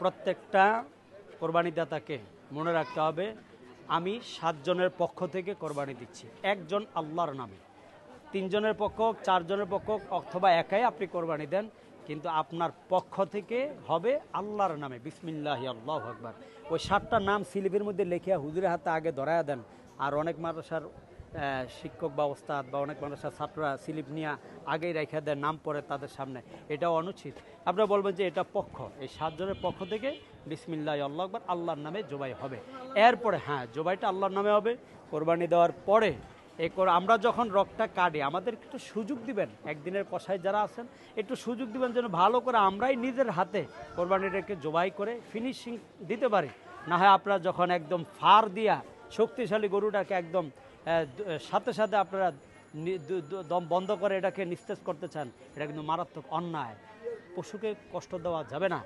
প্রত্যেকটা কোরবানিদাতাকে মনে রাখতে হবে, আমি 7 জনের পক্ষ থেকে কোরবানি দিচ্ছি, একজন আল্লাহর নামে। 3 জনের পক্ষ হোক, 4 জনের পক্ষ হোক, অথবা একাই আপনি কোরবানি দেন, কিন্তু আপনার পক্ষ থেকে হবে আল্লাহর নামে, বিসমিল্লাহি আল্লাহু আকবার। ওই 7টা নাম স্লিপের মধ্যে লিখে হুজুরের হাতে আগে ধরায়া দেন। আর অনেক মাদ্রাসার শিক্ষক বা ওস্তাদ বা অনেক মাদ্রাসার ছাত্ররা স্লিপ নিয়ে আগেই রেখে দেন নাম পড়ে তাদের সামনে, এটাও অনুচিত। আপনারা বলবেন যে এটা পক্ষ, এই 7 জনের পক্ষ থেকে বিসমিল্লাহি আল্লাহু আকবার আল্লাহর নামে জবাই হবে। এরপরে হ্যাঁ, জবাইটা আল্লাহর নামে হবে। কোরবানি দেওয়ার পরে আমরা যখন রকটা কাটি, আমাদের একটু সুযোগ দিবেন, একদিনের কষাই যারা আছেন একটু সুযোগ দিবেন যেন ভালো করে আমরাই নিজের হাতে কোরবানিটাকে জবাই করে ফিনিশিং দিতে পারি। না হয় আপনারা যখন একদম ফার দিয়া শক্তিশালী গরুটাকে একদম সাথে সাথে আপনারা দম বন্ধ করে এটাকে নিস্তেজ করতে চান, এটা কিন্তু মারাত্মক অন্যায়। পশুকে কষ্ট দেওয়া যাবে না।